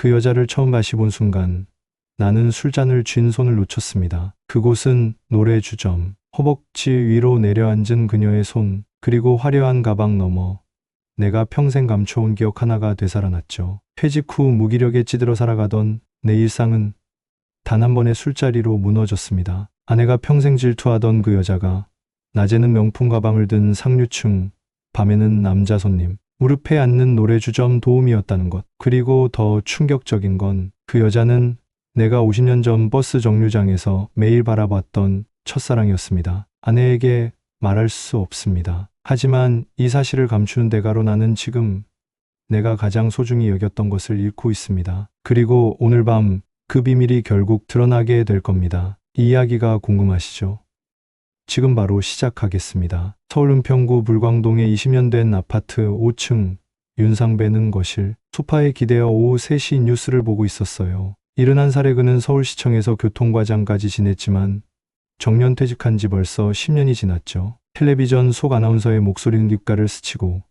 그 여자를 처음 다시 본 순간 나는 술잔을 쥔 손을 놓쳤습니다. 그곳은 노래주점. 허벅지 위로 내려앉은 그녀의 손, 그리고 화려한 가방 너머 내가 평생 감춰온 기억 하나가 되살아났죠. 퇴직 후 무기력에 찌들어 살아가던 내 일상은 단 한 번의 술자리로 무너졌습니다. 아내가 평생 질투하던 그 여자가 낮에는 명품 가방을 든 상류층, 밤에는 남자 손님, 무릎에 앉는 노래주점 도우미였다는 것. 그리고 더 충격적인 건 그 여자는 내가 50년 전 버스 정류장에서 매일 바라봤던 첫사랑이었습니다. 아내에게 말할 수 없습니다. 하지만 이 사실을 감추는 대가로 나는 지금 내가 가장 소중히 여겼던 것을 잃고 있습니다. 그리고 오늘 밤 그 비밀이 결국 드러나게 될 겁니다. 이 이야기가 궁금하시죠? 지금 바로 시작하겠습니다. 서울 은평구 불광동의 20년 된 아파트 5층, 윤상배는 거실, 소파에 기대어 오후 3시 뉴스를 보고 있었어요. 71살의 그는 서울시청에서 교통과장까지 지냈지만 정년 퇴직한 지 벌써 10년이 지났죠. 텔레비전 속 아나운서의 목소리는 귓가를 스치고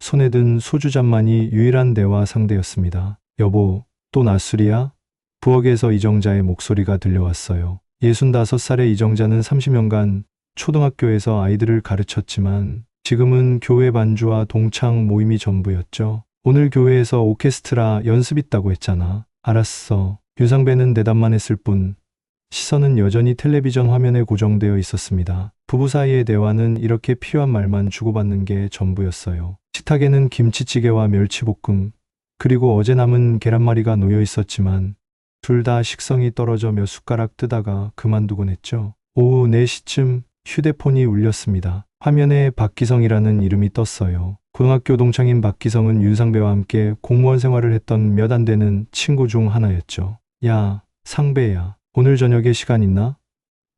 손에 든 소주잔만이 유일한 대화 상대였습니다. 여보, 또 낮술이야? 부엌에서 이정자의 목소리가 들려왔어요. 65살의 이정자는 30년간 초등학교에서 아이들을 가르쳤지만 지금은 교회 반주와 동창 모임이 전부였죠. 오늘 교회에서 오케스트라 연습 있다고 했잖아. 알았어. 윤상배는 대답만 했을 뿐 시선은 여전히 텔레비전 화면에 고정되어 있었습니다. 부부 사이의 대화는 이렇게 필요한 말만 주고받는 게 전부였어요. 식탁에는 김치찌개와 멸치볶음, 그리고 어제 남은 계란말이가 놓여 있었지만 둘 다 식성이 떨어져 몇 숟가락 뜨다가 그만두곤 했죠. 오후 4시쯤 휴대폰이 울렸습니다. 화면에 박기성이라는 이름이 떴어요. 고등학교 동창인 박기성은 윤상배와 함께 공무원 생활을 했던 몇 안 되는 친구 중 하나였죠. 야, 상배야. 오늘 저녁에 시간 있나?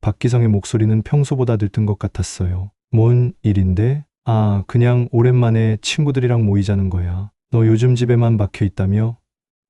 박기성의 목소리는 평소보다 들뜬 것 같았어요. 뭔 일인데? 아, 그냥 오랜만에 친구들이랑 모이자는 거야. 너 요즘 집에만 박혀 있다며?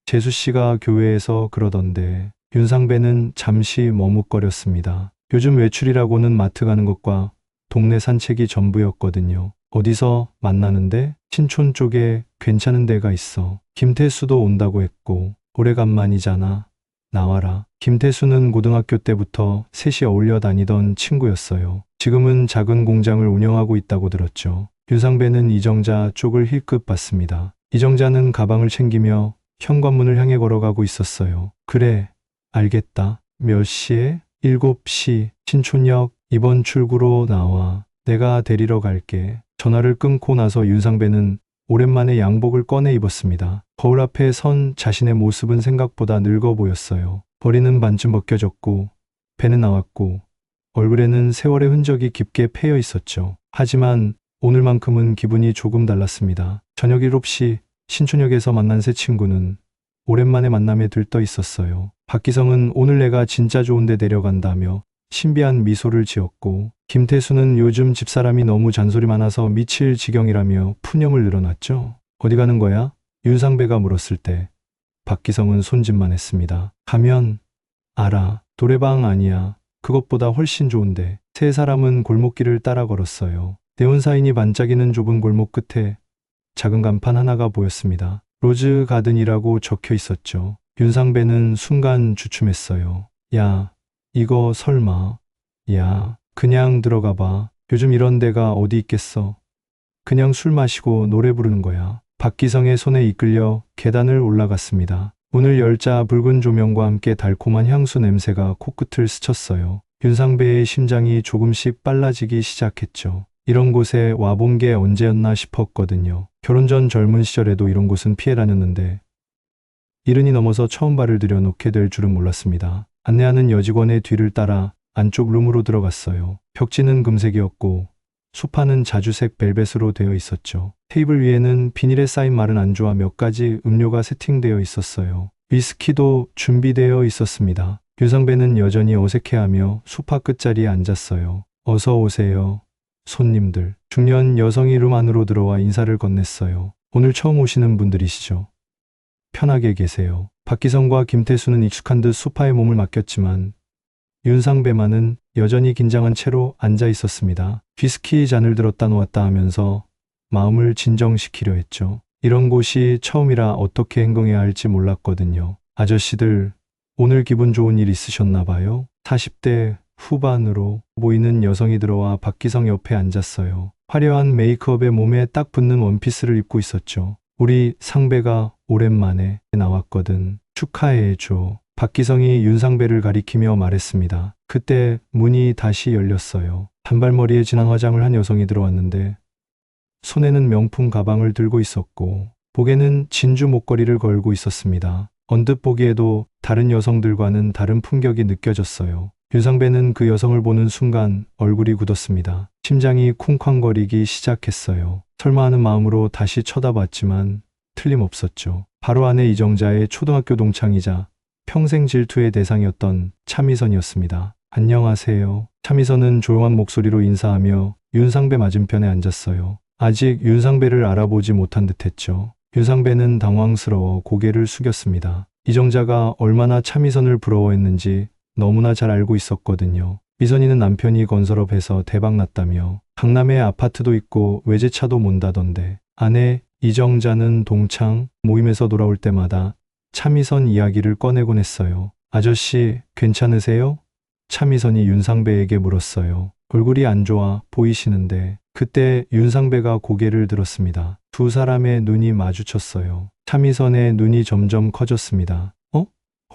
재수 씨가 교회에서 그러던데. 윤상배는 잠시 머뭇거렸습니다. 요즘 외출이라고는 마트 가는 것과 동네 산책이 전부였거든요. 어디서 만나는데? 신촌 쪽에 괜찮은 데가 있어. 김태수도 온다고 했고. 오래간만이잖아. 나와라. 김태수는 고등학교 때부터 셋이 어울려 다니던 친구였어요. 지금은 작은 공장을 운영하고 있다고 들었죠. 윤상배는 이정자 쪽을 힐끗 봤습니다. 이정자는 가방을 챙기며 현관문을 향해 걸어가고 있었어요. 그래, 알겠다. 몇 시에? 7시. 신촌역 이번 출구로 나와. 내가 데리러 갈게. 전화를 끊고 나서 윤상배는 오랜만에 양복을 꺼내 입었습니다. 거울 앞에 선 자신의 모습은 생각보다 늙어 보였어요. 머리는 반쯤 벗겨졌고 배는 나왔고 얼굴에는 세월의 흔적이 깊게 패여 있었죠. 하지만 오늘만큼은 기분이 조금 달랐습니다. 저녁 7시 신촌역에서 만난 새 친구는 오랜만에 만남에 들떠 있었어요. 박기성은 오늘 내가 진짜 좋은 데 데려간다며 신비한 미소를 지었고 김태수는 요즘 집사람이 너무 잔소리 많아서 미칠 지경이라며 푸념을 늘어놨죠. 어디 가는 거야? 윤상배가 물었을 때 박기성은 손짓만 했습니다. 가면 알아. 노래방 아니야. 그것보다 훨씬 좋은데. 세 사람은 골목길을 따라 걸었어요. 네온사인이 반짝이는 좁은 골목 끝에 작은 간판 하나가 보였습니다. 로즈 가든이라고 적혀 있었죠. 윤상배는 순간 주춤했어요. 야, 이거 설마. 야, 그냥 들어가 봐. 요즘 이런 데가 어디 있겠어. 그냥 술 마시고 노래 부르는 거야. 박기성의 손에 이끌려 계단을 올라갔습니다. 문을 열자 붉은 조명과 함께 달콤한 향수 냄새가 코끝을 스쳤어요. 윤상배의 심장이 조금씩 빨라지기 시작했죠. 이런 곳에 와본 게 언제였나 싶었거든요. 결혼 전 젊은 시절에도 이런 곳은 피해 다녔는데 70이 넘어서 처음 발을 들여놓게 될 줄은 몰랐습니다. 안내하는 여직원의 뒤를 따라 안쪽 룸으로 들어갔어요. 벽지는 금색이었고 소파는 자주색 벨벳으로 되어 있었죠. 테이블 위에는 비닐에 쌓인 마른 안주와 몇 가지 음료가 세팅되어 있었어요. 위스키도 준비되어 있었습니다. 윤상배는 여전히 어색해하며 소파 끝자리에 앉았어요. 어서 오세요. 손님들. 중년 여성이 룸 안으로 들어와 인사를 건넸어요. 오늘 처음 오시는 분들이시죠? 편하게 계세요. 박기성과 김태수는 익숙한 듯 소파에 몸을 맡겼지만 윤상배만은 여전히 긴장한 채로 앉아 있었습니다. 위스키 잔을 들었다 놓았다 하면서 마음을 진정시키려 했죠. 이런 곳이 처음이라 어떻게 행동해야 할지 몰랐거든요. 아저씨들, 오늘 기분 좋은 일 있으셨나 봐요? 40대 후반으로 보이는 여성이 들어와 박기성 옆에 앉았어요. 화려한 메이크업에 몸에 딱 붙는 원피스를 입고 있었죠. 우리 상배가 오랜만에 나왔거든. 축하해줘. 박기성이 윤상배를 가리키며 말했습니다. 그때 문이 다시 열렸어요. 단발머리에 진한 화장을 한 여성이 들어왔는데 손에는 명품 가방을 들고 있었고 목에는 진주 목걸이를 걸고 있었습니다. 언뜻 보기에도 다른 여성들과는 다른 품격이 느껴졌어요. 윤상배는 그 여성을 보는 순간 얼굴이 굳었습니다. 심장이 쿵쾅거리기 시작했어요. 설마 하는 마음으로 다시 쳐다봤지만 틀림없었죠. 바로 아내 이정자의 초등학교 동창이자 평생 질투의 대상이었던 차미선이었습니다. 안녕하세요. 차미선은 조용한 목소리로 인사하며 윤상배 맞은편에 앉았어요. 아직 윤상배를 알아보지 못한 듯했죠. 윤상배는 당황스러워 고개를 숙였습니다. 이정자가 얼마나 차미선을 부러워했는지 너무나 잘 알고 있었거든요. 미선이는 남편이 건설업해서 대박났다며 강남에 아파트도 있고 외제차도 몬다던데 아내 이정자는 동창 모임에서 돌아올 때마다 차미선 이야기를 꺼내곤 했어요. 아저씨 괜찮으세요? 차미선이 윤상배에게 물었어요. 얼굴이 안 좋아 보이시는데 그때 윤상배가 고개를 들었습니다. 두 사람의 눈이 마주쳤어요. 차미선의 눈이 점점 커졌습니다.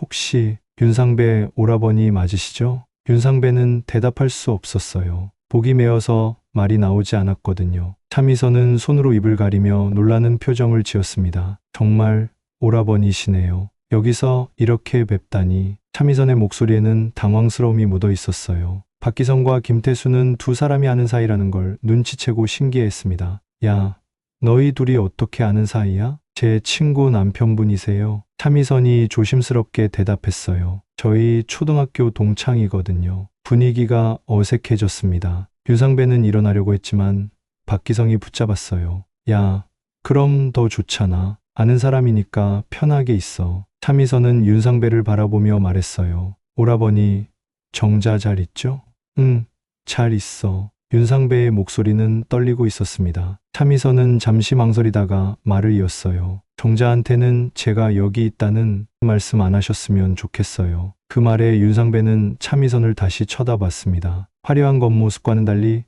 혹시 윤상배 오라버니 맞으시죠? 윤상배는 대답할 수 없었어요. 목이 메어서 말이 나오지 않았거든요. 차미선은 손으로 입을 가리며 놀라는 표정을 지었습니다. 정말 오라버니시네요. 여기서 이렇게 뵙다니. 차미선의 목소리에는 당황스러움이 묻어 있었어요. 박기성과 김태수는 두 사람이 아는 사이라는 걸 눈치채고 신기해했습니다. 야, 너희 둘이 어떻게 아는 사이야? 제 친구 남편분이세요. 차미선이 조심스럽게 대답했어요. 저희 초등학교 동창이거든요. 분위기가 어색해졌습니다. 윤상배는 일어나려고 했지만 박기성이 붙잡았어요. 야, 그럼 더 좋잖아. 아는 사람이니까 편하게 있어. 차미선은 윤상배를 바라보며 말했어요. 오라버니, 정자 잘 있죠? 응, 잘 있어. 윤상배의 목소리는 떨리고 있었습니다. 차미선은 잠시 망설이다가 말을 이었어요. 정자한테는 제가 여기 있다는 말씀 안 하셨으면 좋겠어요. 그 말에 윤상배는 차미선을 다시 쳐다봤습니다. 화려한 겉모습과는 달리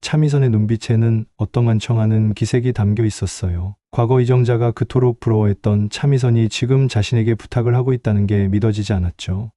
차미선의 눈빛에는 어떠한청하는 기색이 담겨 있었어요. 과거 이정자가 그토록 부러워했던 차미선이 지금 자신에게 부탁을 하고 있다는 게 믿어지지 않았죠.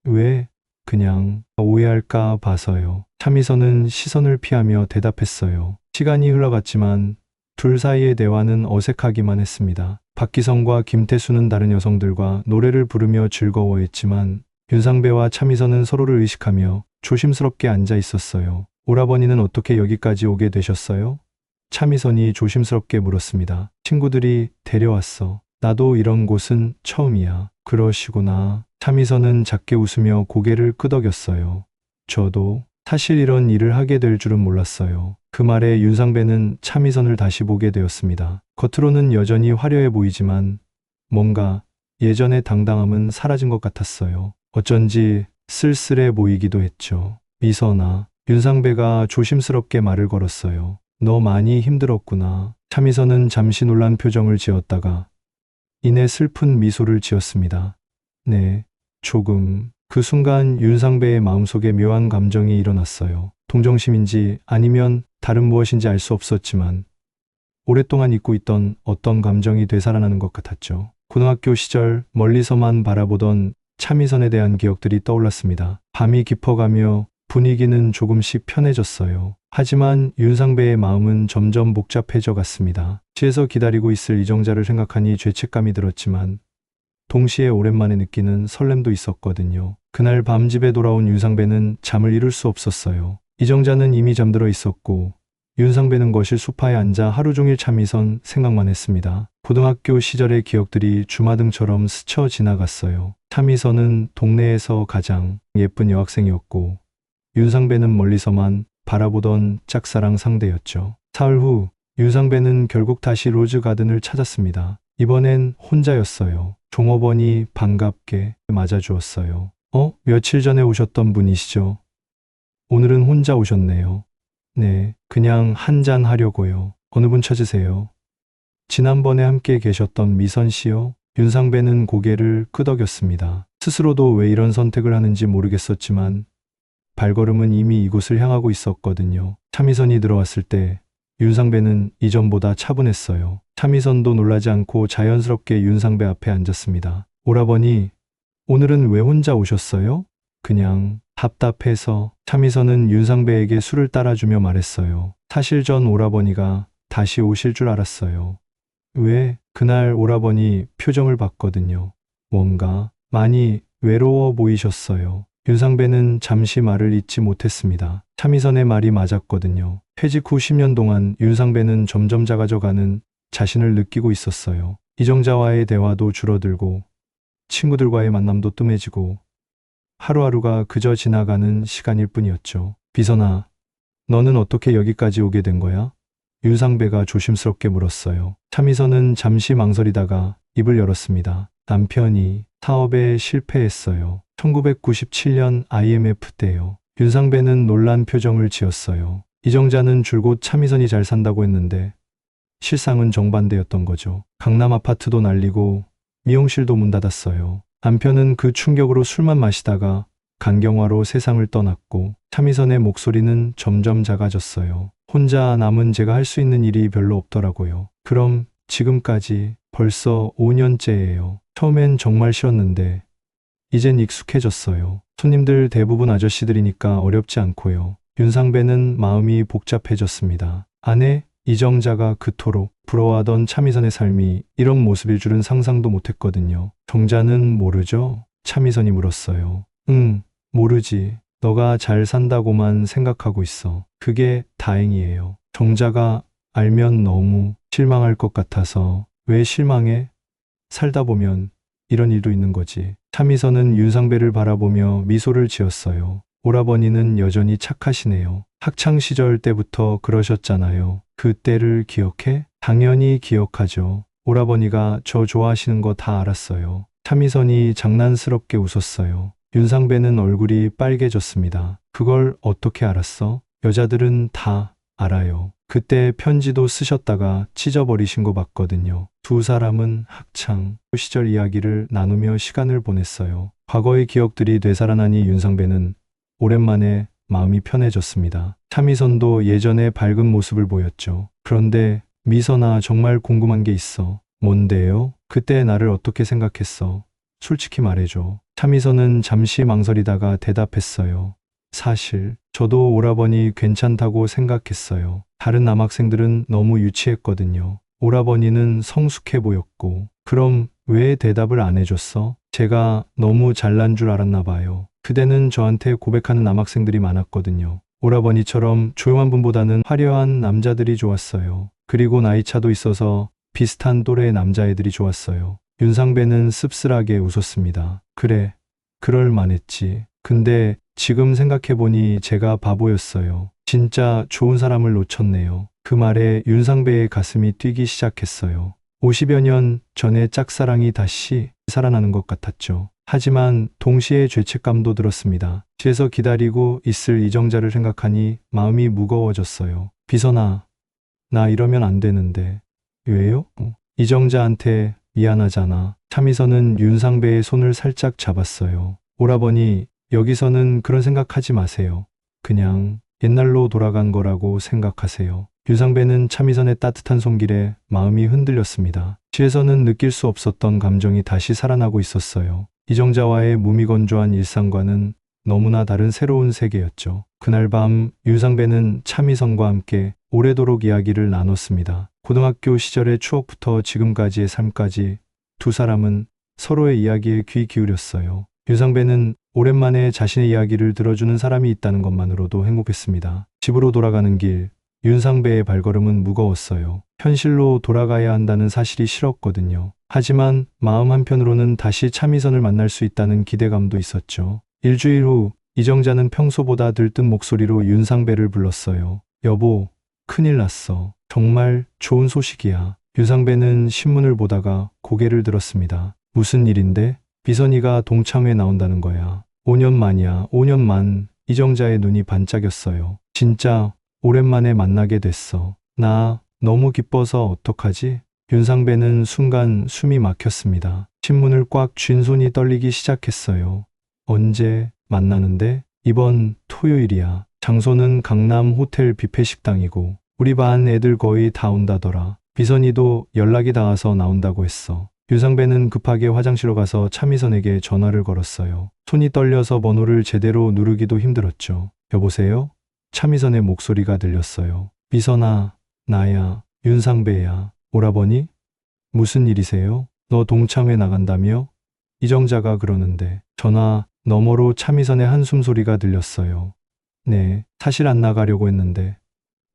왜? 그냥 오해할까 봐서요. 차미선은 시선을 피하며 대답했어요. 시간이 흘러갔지만 둘 사이의 대화는 어색하기만 했습니다. 박기성과 김태수는 다른 여성들과 노래를 부르며 즐거워했지만 윤상배와 차미선은 서로를 의식하며 조심스럽게 앉아 있었어요. 오라버니는 어떻게 여기까지 오게 되셨어요? 차미선이 조심스럽게 물었습니다. 친구들이 데려왔어. 나도 이런 곳은 처음이야. 그러시구나. 차미선은 작게 웃으며 고개를 끄덕였어요. 저도 사실 이런 일을 하게 될 줄은 몰랐어요. 그 말에 윤상배는 차미선을 다시 보게 되었습니다. 겉으로는 여전히 화려해 보이지만 뭔가 예전의 당당함은 사라진 것 같았어요. 어쩐지 쓸쓸해 보이기도 했죠. 미선아, 윤상배가 조심스럽게 말을 걸었어요. 너 많이 힘들었구나. 차미선은 잠시 놀란 표정을 지었다가 이내 슬픈 미소를 지었습니다. 네, 조금. 그 순간 윤상배의 마음속에 묘한 감정이 일어났어요. 동정심인지 아니면 다른 무엇인지 알 수 없었지만 오랫동안 잊고 있던 어떤 감정이 되살아나는 것 같았죠. 고등학교 시절 멀리서만 바라보던 차미선에 대한 기억들이 떠올랐습니다. 밤이 깊어가며 분위기는 조금씩 편해졌어요. 하지만 윤상배의 마음은 점점 복잡해져 갔습니다. 시에서 기다리고 있을 이정자를 생각하니 죄책감이 들었지만 동시에 오랜만에 느끼는 설렘도 있었거든요. 그날 밤 집에 돌아온 윤상배는 잠을 이룰 수 없었어요. 이정자는 이미 잠들어 있었고 윤상배는 거실 소파에 앉아 하루 종일 차미선 생각만 했습니다. 고등학교 시절의 기억들이 주마등처럼 스쳐 지나갔어요. 차미선은 동네에서 가장 예쁜 여학생이었고 윤상배는 멀리서만 바라보던 짝사랑 상대였죠. 사흘 후 윤상배는 결국 다시 로즈 가든을 찾았습니다. 이번엔 혼자였어요. 종업원이 반갑게 맞아주었어요. 며칠 전에 오셨던 분이시죠? 오늘은 혼자 오셨네요. 네, 그냥 한잔 하려고요. 어느 분 찾으세요? 지난번에 함께 계셨던 미선 씨요? 윤상배는 고개를 끄덕였습니다. 스스로도 왜 이런 선택을 하는지 모르겠었지만 발걸음은 이미 이곳을 향하고 있었거든요. 차미선이 들어왔을 때 윤상배는 이전보다 차분했어요. 차미선도 놀라지 않고 자연스럽게 윤상배 앞에 앉았습니다. 오라버니, 오늘은 왜 혼자 오셨어요? 그냥 답답해서. 차미선은 윤상배에게 술을 따라주며 말했어요. 사실 전 오라버니가 다시 오실 줄 알았어요. 왜? 그날 오라버니 표정을 봤거든요. 뭔가 많이 외로워 보이셨어요. 윤상배는 잠시 말을 잇지 못했습니다. 차미선의 말이 맞았거든요. 퇴직 후 10년 동안 윤상배는 점점 작아져가는 자신을 느끼고 있었어요. 이정자와의 대화도 줄어들고 친구들과의 만남도 뜸해지고 하루하루가 그저 지나가는 시간일 뿐이었죠. 비선아, 너는 어떻게 여기까지 오게 된 거야? 윤상배가 조심스럽게 물었어요. 차미선은 잠시 망설이다가 입을 열었습니다. 남편이 사업에 실패했어요. 1997년 IMF 때요. 윤상배는 놀란 표정을 지었어요. 이정자는 줄곧 차미선이 잘 산다고 했는데 실상은 정반대였던 거죠. 강남 아파트도 날리고 미용실도 문 닫았어요. 남편은 그 충격으로 술만 마시다가 간경화로 세상을 떠났고 차미선의 목소리는 점점 작아졌어요. 혼자 남은 제가 할 수 있는 일이 별로 없더라고요. 그럼 지금까지 벌써 5년째예요. 처음엔 정말 싫었는데 이젠 익숙해졌어요. 손님들 대부분 아저씨들이니까 어렵지 않고요. 윤상배는 마음이 복잡해졌습니다. 아내 이정자가 그토록 부러워하던 차미선의 삶이 이런 모습일 줄은 상상도 못했거든요. 정자는 모르죠? 차미선이 물었어요. 응, 모르지. 너가 잘 산다고만 생각하고 있어. 그게 다행이에요. 정자가 알면 너무 실망할 것 같아서. 왜 실망해? 살다 보면 이런 일도 있는 거지. 차미선은 윤상배를 바라보며 미소를 지었어요. 오라버니는 여전히 착하시네요. 학창시절 때부터 그러셨잖아요. 그때를 기억해? 당연히 기억하죠. 오라버니가 저 좋아하시는 거 다 알았어요. 차미선이 장난스럽게 웃었어요. 윤상배는 얼굴이 빨개졌습니다. 그걸 어떻게 알았어? 여자들은 다 알아요. 그때 편지도 쓰셨다가 찢어버리신 거 봤거든요. 두 사람은 학창 시절 이야기를 나누며 시간을 보냈어요. 과거의 기억들이 되살아나니 윤상배는 오랜만에 마음이 편해졌습니다. 차미선도 예전의 밝은 모습을 보였죠. 그런데 미선아, 정말 궁금한 게 있어. 뭔데요? 그때 나를 어떻게 생각했어? 솔직히 말해줘. 차미선은 잠시 망설이다가 대답했어요. 사실 저도 오라버니 괜찮다고 생각했어요. 다른 남학생들은 너무 유치했거든요. 오라버니는 성숙해 보였고. 그럼 왜 대답을 안 해줬어? 제가 너무 잘난 줄 알았나 봐요. 그대는 저한테 고백하는 남학생들이 많았거든요. 오라버니처럼 조용한 분보다는 화려한 남자들이 좋았어요. 그리고 나이차도 있어서 비슷한 또래의 남자애들이 좋았어요. 윤상배는 씁쓸하게 웃었습니다. 그래, 그럴 만했지. 근데 지금 생각해보니 제가 바보였어요. 진짜 좋은 사람을 놓쳤네요. 그 말에 윤상배의 가슴이 뛰기 시작했어요. 50여 년 전의 짝사랑이 다시 살아나는 것 같았죠. 하지만 동시에 죄책감도 들었습니다. 집에서 기다리고 있을 이정자를 생각하니 마음이 무거워졌어요. 비선아, 나 이러면 안 되는데. 왜요? 이정자한테 미안하잖아. 차미선은 윤상배의 손을 살짝 잡았어요. 오라버니, 여기서는 그런 생각하지 마세요. 그냥 옛날로 돌아간 거라고 생각하세요. 윤상배는 차미선의 따뜻한 손길에 마음이 흔들렸습니다. 집에서는 느낄 수 없었던 감정이 다시 살아나고 있었어요. 이정자와의 무미건조한 일상과는 너무나 다른 새로운 세계였죠. 그날 밤 윤상배는 차미선과 함께 오래도록 이야기를 나눴습니다. 고등학교 시절의 추억부터 지금까지의 삶까지 두 사람은 서로의 이야기에 귀 기울였어요. 윤상배는 오랜만에 자신의 이야기를 들어주는 사람이 있다는 것만으로도 행복했습니다. 집으로 돌아가는 길, 윤상배의 발걸음은 무거웠어요. 현실로 돌아가야 한다는 사실이 싫었거든요. 하지만 마음 한편으로는 다시 차미선을 만날 수 있다는 기대감도 있었죠. 일주일 후 이정자는 평소보다 들뜬 목소리로 윤상배를 불렀어요. 여보, 큰일 났어. 정말 좋은 소식이야. 윤상배는 신문을 보다가 고개를 들었습니다. 무슨 일인데? 비선이가 동창회에 나온다는 거야. 5년 만이야. 5년 만. 이정자의 눈이 반짝였어요. 진짜 오랜만에 만나게 됐어. 나 너무 기뻐서 어떡하지? 윤상배는 순간 숨이 막혔습니다. 신문을 꽉 쥔 손이 떨리기 시작했어요. 언제 만나는데? 이번 토요일이야. 장소는 강남 호텔 뷔페 식당이고 우리 반 애들 거의 다 온다더라. 미선이도 연락이 닿아서 나온다고 했어. 윤상배는 급하게 화장실로 가서 차미선에게 전화를 걸었어요. 손이 떨려서 번호를 제대로 누르기도 힘들었죠. 여보세요? 차미선의 목소리가 들렸어요. 미선아, 나야, 윤상배야. 오라버니? 무슨 일이세요? 너 동창회 나간다며? 이정자가 그러는데. 전화 너머로 차미선의 한숨 소리가 들렸어요. 네, 사실 안 나가려고 했는데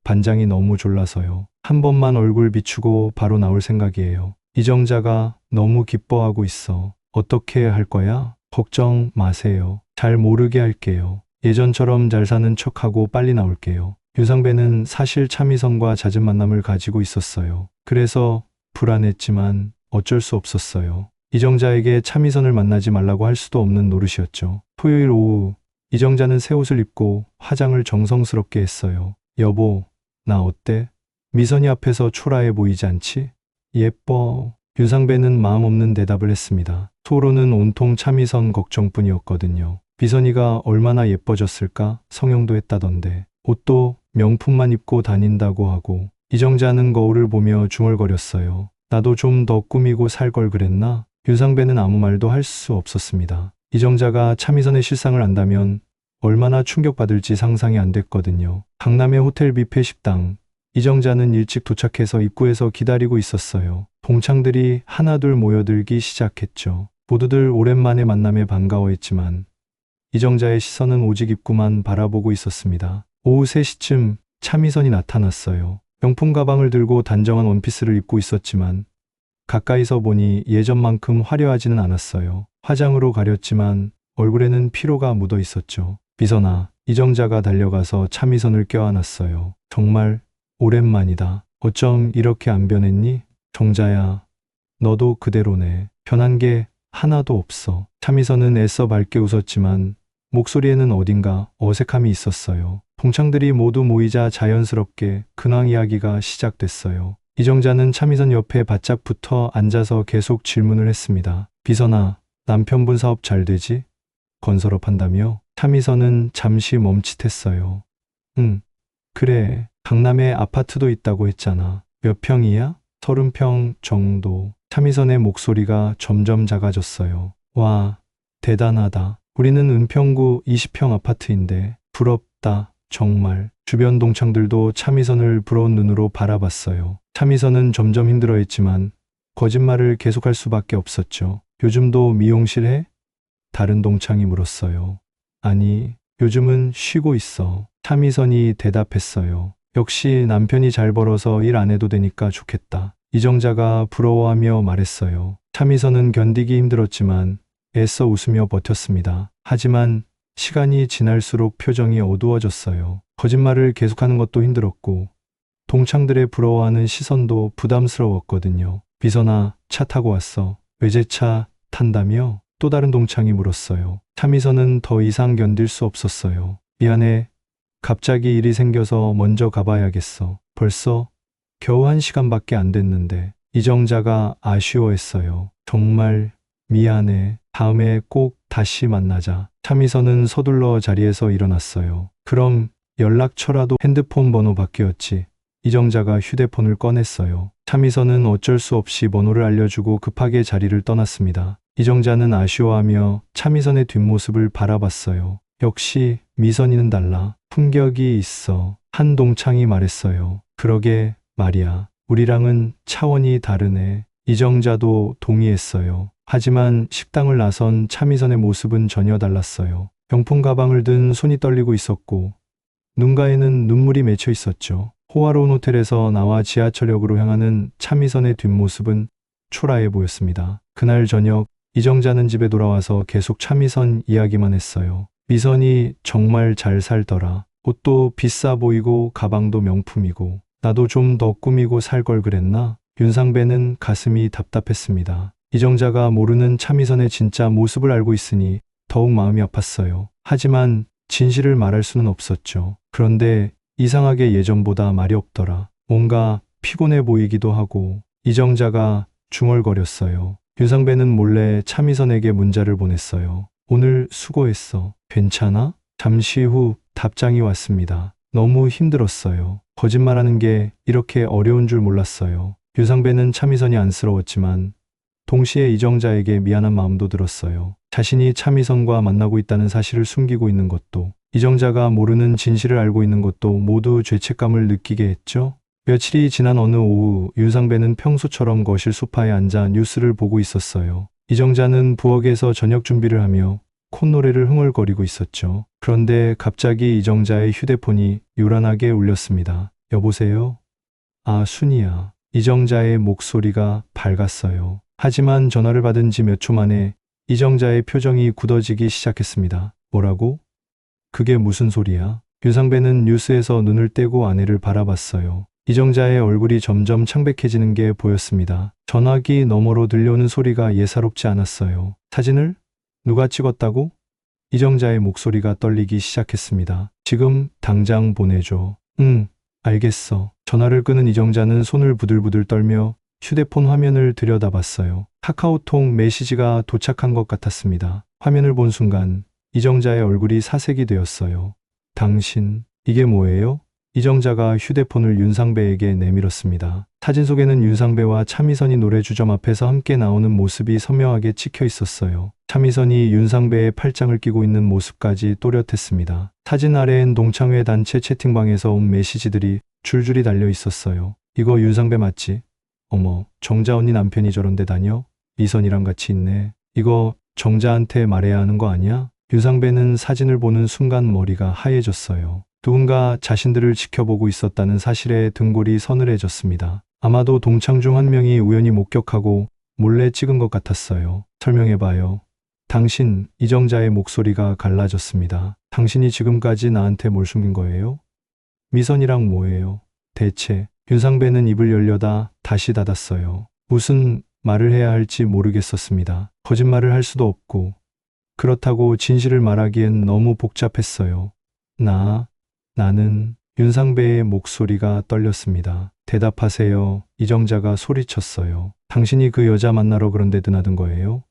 반장이 너무 졸라서요. 한 번만 얼굴 비추고 바로 나올 생각이에요. 이정자가 너무 기뻐하고 있어. 어떻게 할 거야? 걱정 마세요. 잘 모르게 할게요. 예전처럼 잘 사는 척하고 빨리 나올게요. 윤상배는 사실 차미선과 잦은 만남을 가지고 있었어요. 그래서 불안했지만 어쩔 수 없었어요. 이정자에게 차미선을 만나지 말라고 할 수도 없는 노릇이었죠. 토요일 오후 이정자는 새 옷을 입고 화장을 정성스럽게 했어요. 여보, 나 어때? 미선이 앞에서 초라해 보이지 않지? 예뻐. 윤상배는 마음 없는 대답을 했습니다. 속으로는 온통 차미선 걱정뿐이었거든요. 미선이가 얼마나 예뻐졌을까? 성형도 했다던데. 옷도 명품만 입고 다닌다고 하고. 이정자는 거울을 보며 중얼거렸어요. 나도 좀 더 꾸미고 살 걸 그랬나? 윤상배는 아무 말도 할 수 없었습니다. 이정자가 차미선의 실상을 안다면 얼마나 충격받을지 상상이 안 됐거든요. 강남의 호텔 뷔페 식당. 이정자는 일찍 도착해서 입구에서 기다리고 있었어요. 동창들이 하나둘 모여들기 시작했죠. 모두들 오랜만에 만남에 반가워했지만 이정자의 시선은 오직 입구만 바라보고 있었습니다. 오후 3시쯤 차미선이 나타났어요. 명품 가방을 들고 단정한 원피스를 입고 있었지만 가까이서 보니 예전만큼 화려하지는 않았어요. 화장으로 가렸지만 얼굴에는 피로가 묻어 있었죠. 미선아, 이정자가 달려가서 차미선을 껴안았어요. 정말 오랜만이다. 어쩜 이렇게 안 변했니? 정자야, 너도 그대로네. 변한 게 하나도 없어. 차미선은 애써 밝게 웃었지만 목소리에는 어딘가 어색함이 있었어요. 동창들이 모두 모이자 자연스럽게 근황 이야기가 시작됐어요. 이정자는 차미선 옆에 바짝 붙어 앉아서 계속 질문을 했습니다. 미선아, 남편분 사업 잘 되지? 건설업한다며? 차미선은 잠시 멈칫했어요. 응, 그래. 강남에 아파트도 있다고 했잖아. 몇 평이야? 30평 정도. 차미선의 목소리가 점점 작아졌어요. 와, 대단하다. 우리는 은평구 20평 아파트인데 부럽다. 정말. 주변 동창들도 차미선을 부러운 눈으로 바라봤어요. 차미선은 점점 힘들어했지만 거짓말을 계속할 수밖에 없었죠. 요즘도 미용실 해? 다른 동창이 물었어요. 아니, 요즘은 쉬고 있어. 차미선이 대답했어요. 역시 남편이 잘 벌어서 일 안 해도 되니까 좋겠다. 이정자가 부러워하며 말했어요. 차미선은 견디기 힘들었지만 애써 웃으며 버텼습니다. 하지만 시간이 지날수록 표정이 어두워졌어요. 거짓말을 계속하는 것도 힘들었고 동창들의 부러워하는 시선도 부담스러웠거든요. 미선아, 차 타고 왔어. 외제차 탄다며? 또 다른 동창이 물었어요. 차미선은 더 이상 견딜 수 없었어요. 미안해. 갑자기 일이 생겨서 먼저 가봐야겠어. 벌써 겨우 1시간밖에 안 됐는데. 이정자가 아쉬워했어요. 정말 미안해. 다음에 꼭 다시 만나자. 차미선은 서둘러 자리에서 일어났어요. 그럼 연락처라도. 핸드폰 번호 바뀌었지. 이정자가 휴대폰을 꺼냈어요. 차미선은 어쩔 수 없이 번호를 알려주고 급하게 자리를 떠났습니다. 이정자는 아쉬워하며 차미선의 뒷모습을 바라봤어요. 역시 미선이는 달라. 품격이 있어. 한 동창이 말했어요. 그러게 말이야. 우리랑은 차원이 다르네. 이정자도 동의했어요. 하지만 식당을 나선 차미선의 모습은 전혀 달랐어요. 명품 가방을 든 손이 떨리고 있었고 눈가에는 눈물이 맺혀 있었죠. 호화로운 호텔에서 나와 지하철역으로 향하는 차미선의 뒷모습은 초라해 보였습니다. 그날 저녁 이정자는 집에 돌아와서 계속 차미선 이야기만 했어요. 미선이 정말 잘 살더라. 옷도 비싸 보이고 가방도 명품이고 나도 좀 더 꾸미고 살 걸 그랬나? 윤상배는 가슴이 답답했습니다. 이정자가 모르는 차미선의 진짜 모습을 알고 있으니 더욱 마음이 아팠어요. 하지만 진실을 말할 수는 없었죠. 그런데 이상하게 예전보다 말이 없더라. 뭔가 피곤해 보이기도 하고 이정자가 중얼거렸어요. 윤상배는 몰래 차미선에게 문자를 보냈어요. 오늘 수고했어. 괜찮아? 잠시 후 답장이 왔습니다. 너무 힘들었어요. 거짓말하는 게 이렇게 어려운 줄 몰랐어요. 윤상배는 차미선이 안쓰러웠지만 동시에 이정자에게 미안한 마음도 들었어요. 자신이 차미선과 만나고 있다는 사실을 숨기고 있는 것도, 이정자가 모르는 진실을 알고 있는 것도 모두 죄책감을 느끼게 했죠. 며칠이 지난 어느 오후 윤상배는 평소처럼 거실 소파에 앉아 뉴스를 보고 있었어요. 이정자는 부엌에서 저녁 준비를 하며 콧노래를 흥얼거리고 있었죠. 그런데 갑자기 이정자의 휴대폰이 요란하게 울렸습니다. 여보세요? 아, 순이야. 이정자의 목소리가 밝았어요. 하지만 전화를 받은 지 몇 초 만에 이정자의 표정이 굳어지기 시작했습니다. 뭐라고? 그게 무슨 소리야? 윤상배는 뉴스에서 눈을 떼고 아내를 바라봤어요. 이정자의 얼굴이 점점 창백해지는 게 보였습니다. 전화기 너머로 들려오는 소리가 예사롭지 않았어요. 사진을? 누가 찍었다고? 이정자의 목소리가 떨리기 시작했습니다. 지금 당장 보내줘. 응, 알겠어. 전화를 끊은 이정자는 손을 부들부들 떨며 휴대폰 화면을 들여다봤어요. 카카오톡 메시지가 도착한 것 같았습니다. 화면을 본 순간 이정자의 얼굴이 사색이 되었어요. 당신, 이게 뭐예요? 이정자가 휴대폰을 윤상배에게 내밀었습니다. 사진 속에는 윤상배와 차미선이 노래주점 앞에서 함께 나오는 모습이 선명하게 찍혀 있었어요. 차미선이 윤상배의 팔짱을 끼고 있는 모습까지 또렷했습니다. 사진 아래엔 동창회 단체 채팅방에서 온 메시지들이 줄줄이 달려 있었어요. 이거 윤상배 맞지? 어머, 정자 언니 남편이 저런데 다녀? 미선이랑 같이 있네. 이거 정자한테 말해야 하는 거 아니야? 윤상배는 사진을 보는 순간 머리가 하얘졌어요. 누군가 자신들을 지켜보고 있었다는 사실에 등골이 서늘해졌습니다. 아마도 동창 중 한 명이 우연히 목격하고 몰래 찍은 것 같았어요. 설명해봐요. 당신, 이정자의 목소리가 갈라졌습니다. 당신이 지금까지 나한테 뭘 숨긴 거예요? 미선이랑 뭐예요? 대체, 윤상배는 입을 열려다 다시 닫았어요. 무슨 말을 해야 할지 모르겠었습니다. 거짓말을 할 수도 없고, 그렇다고 진실을 말하기엔 너무 복잡했어요. 나는 윤상배의 목소리가 떨렸습니다. 대답하세요. 이정자가 소리쳤어요. 당신이 그 여자 만나러 그런 데 드나든 거예요?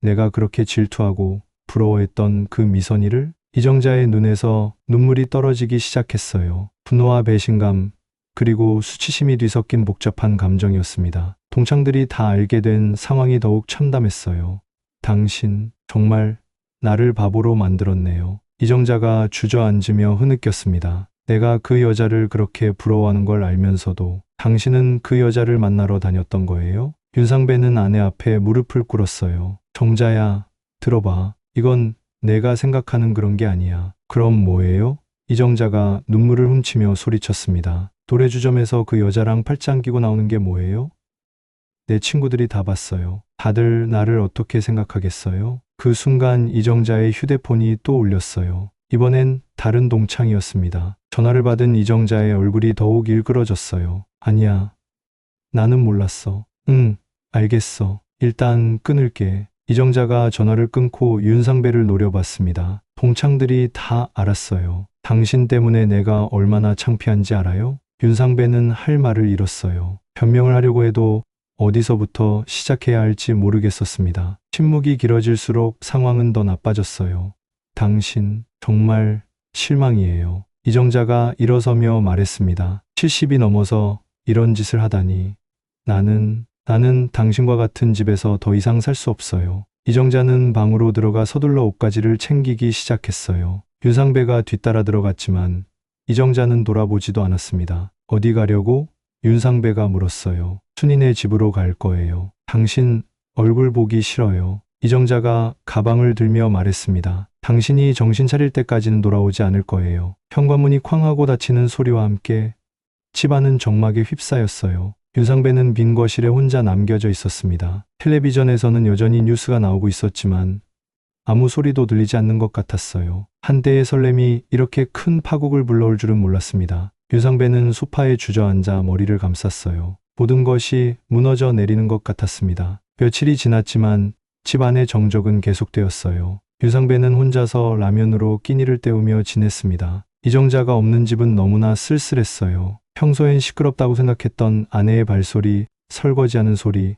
내가 그렇게 질투하고 부러워했던 그 미선이를? 이정자의 눈에서 눈물이 떨어지기 시작했어요. 분노와 배신감, 그리고 수치심이 뒤섞인 복잡한 감정이었습니다. 동창들이 다 알게 된 상황이 더욱 참담했어요. 당신, 정말 나를 바보로 만들었네요. 이정자가 주저앉으며 흐느꼈습니다. 내가 그 여자를 그렇게 부러워하는 걸 알면서도 당신은 그 여자를 만나러 다녔던 거예요? 윤상배는 아내 앞에 무릎을 꿇었어요. 정자야, 들어봐. 이건 내가 생각하는 그런 게 아니야. 그럼 뭐예요? 이정자가 눈물을 훔치며 소리쳤습니다. 노래주점에서 그 여자랑 팔짱 끼고 나오는 게 뭐예요? 내 친구들이 다 봤어요. 다들 나를 어떻게 생각하겠어요? 그 순간 이정자의 휴대폰이 또 울렸어요. 이번엔 다른 동창이었습니다. 전화를 받은 이정자의 얼굴이 더욱 일그러졌어요. 아니야. 나는 몰랐어. 응, 알겠어. 일단 끊을게. 이정자가 전화를 끊고 윤상배를 노려봤습니다. 동창들이 다 알았어요. 당신 때문에 내가 얼마나 창피한지 알아요? 윤상배는 할 말을 잃었어요. 변명을 하려고 해도 어디서부터 시작해야 할지 모르겠었습니다. 침묵이 길어질수록 상황은 더 나빠졌어요. 당신, 정말 실망이에요. 이정자가 일어서며 말했습니다. 70이 넘어서 이런 짓을 하다니. 나는 당신과 같은 집에서 더 이상 살 수 없어요. 이정자는 방으로 들어가 서둘러 옷가지를 챙기기 시작했어요. 윤상배가 뒤따라 들어갔지만 이정자는 돌아보지도 않았습니다. 어디 가려고? 윤상배가 물었어요. 순이네 집으로 갈 거예요. 당신 얼굴 보기 싫어요. 이정자가 가방을 들며 말했습니다. 당신이 정신 차릴 때까지는 돌아오지 않을 거예요. 현관문이 쾅 하고 닫히는 소리와 함께 집안은 정막에 휩싸였어요. 윤상배는 빈 거실에 혼자 남겨져 있었습니다. 텔레비전에서는 여전히 뉴스가 나오고 있었지만 아무 소리도 들리지 않는 것 같았어요. 한때의 설렘이 이렇게 큰 파국을 불러올 줄은 몰랐습니다. 윤상배는 소파에 주저앉아 머리를 감쌌어요. 모든 것이 무너져 내리는 것 같았습니다. 며칠이 지났지만 집 안의 정적은 계속되었어요. 윤상배는 혼자서 라면으로 끼니를 때우며 지냈습니다. 이정자가 없는 집은 너무나 쓸쓸했어요. 평소엔 시끄럽다고 생각했던 아내의 발소리, 설거지하는 소리,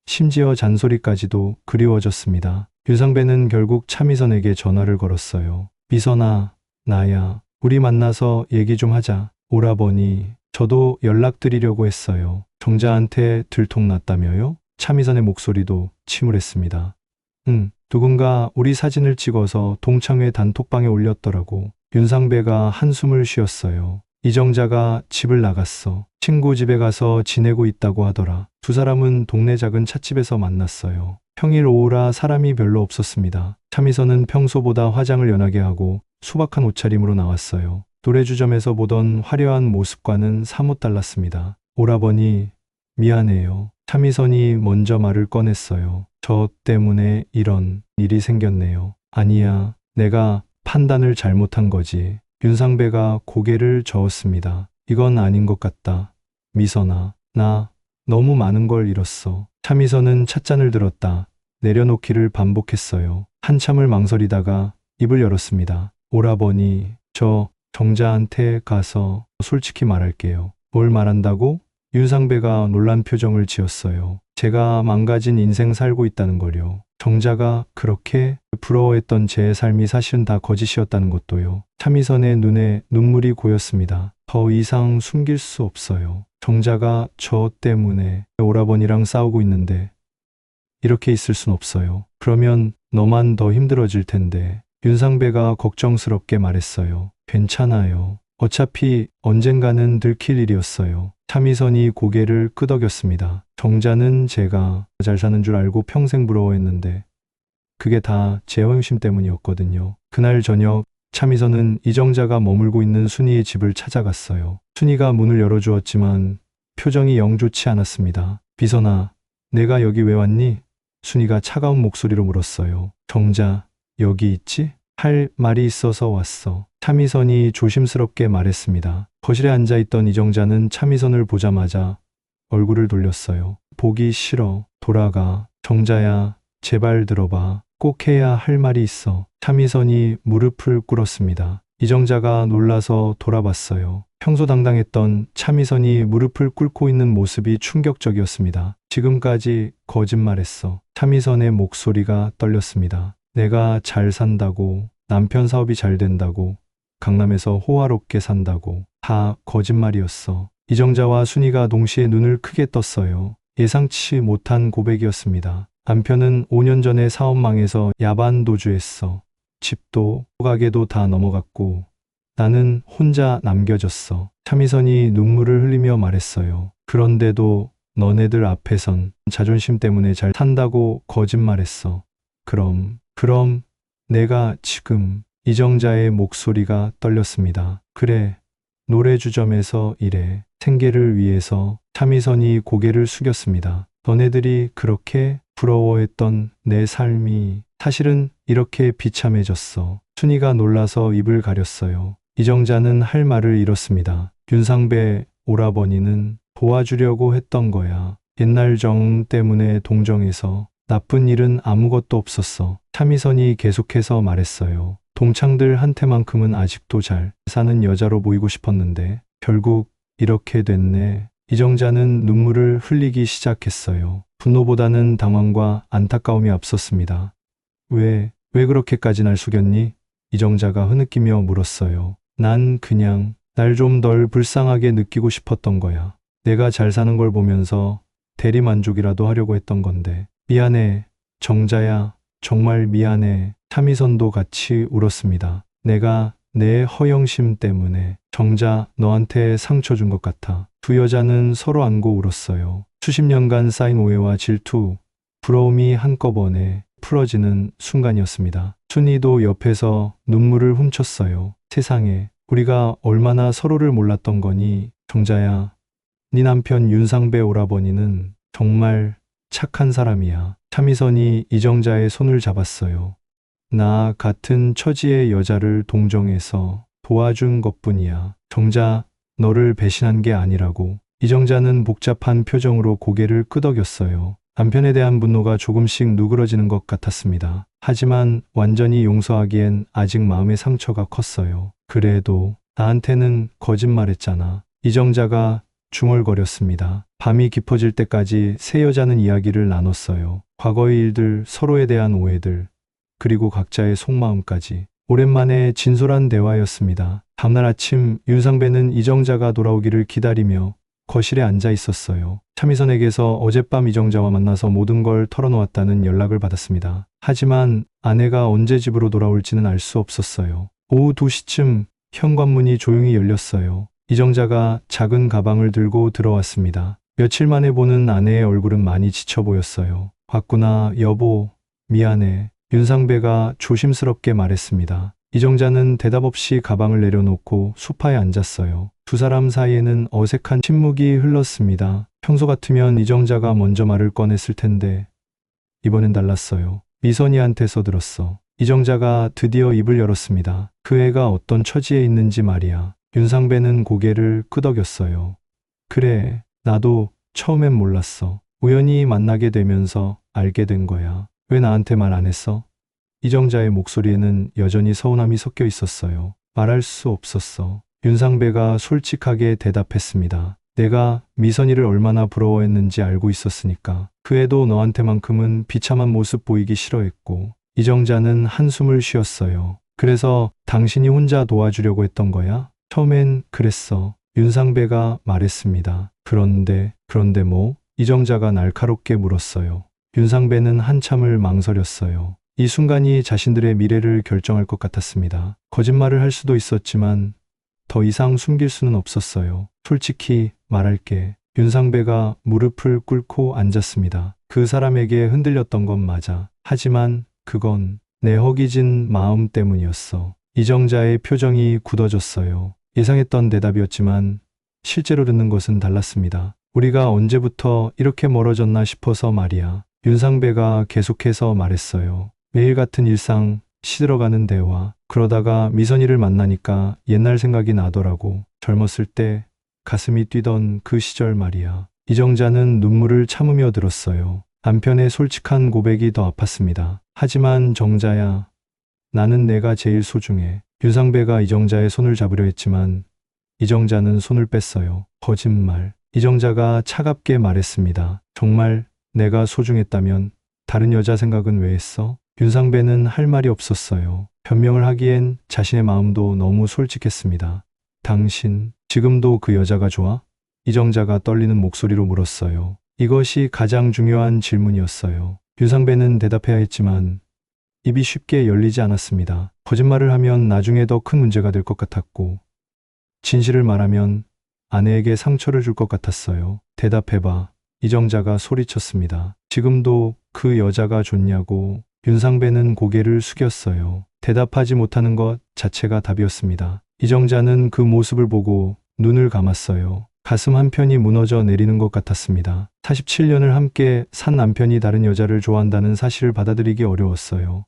심지어 잔소리까지도 그리워졌습니다. 윤상배는 결국 차미선에게 전화를 걸었어요. 미선아, 나야. 우리 만나서 얘기 좀 하자. 오라버니, 저도 연락드리려고 했어요. 정자한테 들통났다며요? 차미선의 목소리도 침울했습니다. 응, 누군가 우리 사진을 찍어서 동창회 단톡방에 올렸더라고. 윤상배가 한숨을 쉬었어요. 이정자가 집을 나갔어. 친구 집에 가서 지내고 있다고 하더라. 두 사람은 동네 작은 찻집에서 만났어요. 평일 오후라 사람이 별로 없었습니다. 차미선은 평소보다 화장을 연하게 하고 소박한 옷차림으로 나왔어요. 노래주점에서 보던 화려한 모습과는 사뭇 달랐습니다. 오라버니, 미안해요. 차미선이 먼저 말을 꺼냈어요. 저 때문에 이런 일이 생겼네요. 아니야, 내가 판단을 잘못한 거지. 윤상배가 고개를 저었습니다. 이건 아닌 것 같다. 미선아, 나 너무 많은 걸 잃었어. 차미선은 찻잔을 들었다 내려놓기를 반복했어요. 한참을 망설이다가 입을 열었습니다. 오라버니, 저 정자한테 가서 솔직히 말할게요. 뭘 말한다고? 윤상배가 놀란 표정을 지었어요. 제가 망가진 인생 살고 있다는 걸요. 정자가 그렇게 부러워했던 제 삶이 사실은 다 거짓이었다는 것도요. 차미선의 눈에 눈물이 고였습니다. 더 이상 숨길 수 없어요. 정자가 저 때문에 오라버니랑 싸우고 있는데 이렇게 있을 순 없어요. 그러면 너만 더 힘들어질 텐데. 윤상배가 걱정스럽게 말했어요. 괜찮아요. 어차피 언젠가는 들킬 일이었어요. 차미선이 고개를 끄덕였습니다. 정자는 제가 잘 사는 줄 알고 평생 부러워했는데 그게 다 제 허영심 때문이었거든요. 그날 저녁 차미선은 이정자가 머물고 있는 순이의 집을 찾아갔어요. 순이가 문을 열어주었지만 표정이 영 좋지 않았습니다. 비선아, 내가 여기 왜 왔니? 순이가 차가운 목소리로 물었어요. 정자, 여기 있지? 할 말이 있어서 왔어. 차미선이 조심스럽게 말했습니다. 거실에 앉아있던 이정자는 차미선을 보자마자 얼굴을 돌렸어요. 보기 싫어. 돌아가. 정자야, 제발 들어봐. 꼭 해야 할 말이 있어. 차미선이 무릎을 꿇었습니다. 이정자가 놀라서 돌아봤어요. 평소 당당했던 차미선이 무릎을 꿇고 있는 모습이 충격적이었습니다. 지금까지 거짓말했어. 차미선의 목소리가 떨렸습니다. 내가 잘 산다고, 남편 사업이 잘 된다고, 강남에서 호화롭게 산다고 다 거짓말이었어. 이정자와 순이가 동시에 눈을 크게 떴어요. 예상치 못한 고백이었습니다. 남편은 5년 전에 사업 망해서 야반 도주했어. 집도 가게도 다 넘어갔고 나는 혼자 남겨졌어. 차미선이 눈물을 흘리며 말했어요. 그런데도 너네들 앞에선 자존심 때문에 잘 산다고 거짓말했어. 그럼 내가 지금 이정자의 목소리가 떨렸습니다. 그래, 노래주점에서 일해. 생계를 위해서. 차미선이 고개를 숙였습니다. 너네들이 그렇게 부러워했던 내 삶이 사실은 이렇게 비참해졌어. 순이가 놀라서 입을 가렸어요. 이정자는 할 말을 잃었습니다. 윤상배 오라버니는 도와주려고 했던 거야. 옛날 정 때문에 동정해서. 나쁜 일은 아무것도 없었어. 차미선이 계속해서 말했어요. 동창들한테만큼은 아직도 잘 사는 여자로 보이고 싶었는데 결국 이렇게 됐네. 이정자는 눈물을 흘리기 시작했어요. 분노보다는 당황과 안타까움이 앞섰습니다. 왜 그렇게까지 날 속였니? 이정자가 흐느끼며 물었어요. 난 그냥 날 좀 덜 불쌍하게 느끼고 싶었던 거야. 내가 잘 사는 걸 보면서 대리만족이라도 하려고 했던 건데. 미안해, 정자야. 정말 미안해. 차미선도 같이 울었습니다. 내가 내 허영심 때문에 정자 너한테 상처 준 것 같아. 두 여자는 서로 안고 울었어요. 수십 년간 쌓인 오해와 질투, 부러움이 한꺼번에 풀어지는 순간이었습니다. 순이도 옆에서 눈물을 훔쳤어요. 세상에, 우리가 얼마나 서로를 몰랐던 거니. 정자야, 네 남편 윤상배 오라버니는 정말 착한 사람이야. 차미선이 이정자의 손을 잡았어요. 나 같은 처지의 여자를 동정해서 도와준 것뿐이야. 정자, 너를 배신한 게 아니라고. 이정자는 복잡한 표정으로 고개를 끄덕였어요. 남편에 대한 분노가 조금씩 누그러지는 것 같았습니다. 하지만 완전히 용서하기엔 아직 마음의 상처가 컸어요. 그래도 나한테는 거짓말했잖아. 이정자가 중얼거렸습니다. 밤이 깊어질 때까지 세 여자는 이야기를 나눴어요. 과거의 일들, 서로에 대한 오해들, 그리고 각자의 속마음까지. 오랜만에 진솔한 대화였습니다. 다음날 아침 윤상배는 이정자가 돌아오기를 기다리며 거실에 앉아 있었어요. 차미선에게서 어젯밤 이정자와 만나서 모든 걸 털어놓았다는 연락을 받았습니다. 하지만 아내가 언제 집으로 돌아올지는 알 수 없었어요. 오후 2시쯤 현관문이 조용히 열렸어요. 이정자가 작은 가방을 들고 들어왔습니다. 며칠 만에 보는 아내의 얼굴은 많이 지쳐 보였어요. 왔구나, 여보. 미안해. 윤상배가 조심스럽게 말했습니다. 이정자는 대답 없이 가방을 내려놓고 소파에 앉았어요. 두 사람 사이에는 어색한 침묵이 흘렀습니다. 평소 같으면 이정자가 먼저 말을 꺼냈을 텐데 이번엔 달랐어요. 미선이한테서 들었어. 이정자가 드디어 입을 열었습니다. 그 애가 어떤 처지에 있는지 말이야. 윤상배는 고개를 끄덕였어요. 그래, 나도 처음엔 몰랐어. 우연히 만나게 되면서 알게 된 거야. 왜 나한테 말 안 했어? 이정자의 목소리에는 여전히 서운함이 섞여 있었어요. 말할 수 없었어. 윤상배가 솔직하게 대답했습니다. 내가 미선이를 얼마나 부러워했는지 알고 있었으니까. 그 애도 너한테만큼은 비참한 모습 보이기 싫어했고. 이정자는 한숨을 쉬었어요. 그래서 당신이 혼자 도와주려고 했던 거야? 처음엔 그랬어. 윤상배가 말했습니다. 그런데 뭐? 이정자가 날카롭게 물었어요. 윤상배는 한참을 망설였어요. 이 순간이 자신들의 미래를 결정할 것 같았습니다. 거짓말을 할 수도 있었지만 더 이상 숨길 수는 없었어요. 솔직히 말할게. 윤상배가 무릎을 꿇고 앉았습니다. 그 사람에게 흔들렸던 건 맞아. 하지만 그건 내 허기진 마음 때문이었어. 이정자의 표정이 굳어졌어요. 예상했던 대답이었지만 실제로 듣는 것은 달랐습니다. 우리가 언제부터 이렇게 멀어졌나 싶어서 말이야. 윤상배가 계속해서 말했어요. 매일 같은 일상, 시들어가는 대화. 그러다가 미선이를 만나니까 옛날 생각이 나더라고. 젊었을 때 가슴이 뛰던 그 시절 말이야. 이정자는 눈물을 참으며 들었어요. 남편의 솔직한 고백이 더 아팠습니다. 하지만 정자야, 나는 내가 제일 소중해. 윤상배가 이정자의 손을 잡으려 했지만 이정자는 손을 뺐어요. 거짓말. 이정자가 차갑게 말했습니다. 정말 내가 소중했다면 다른 여자 생각은 왜 했어? 윤상배는 할 말이 없었어요. 변명을 하기엔 자신의 마음도 너무 솔직했습니다. 당신, 지금도 그 여자가 좋아? 이정자가 떨리는 목소리로 물었어요. 이것이 가장 중요한 질문이었어요. 윤상배는 대답해야 했지만 입이 쉽게 열리지 않았습니다. 거짓말을 하면 나중에 더 큰 문제가 될 것 같았고, 진실을 말하면 아내에게 상처를 줄 것 같았어요. 대답해봐. 이정자가 소리쳤습니다. 지금도 그 여자가 좋냐고. 윤상배는 고개를 숙였어요. 대답하지 못하는 것 자체가 답이었습니다. 이정자는 그 모습을 보고 눈을 감았어요. 가슴 한편이 무너져 내리는 것 같았습니다. 47년을 함께 산 남편이 다른 여자를 좋아한다는 사실을 받아들이기 어려웠어요.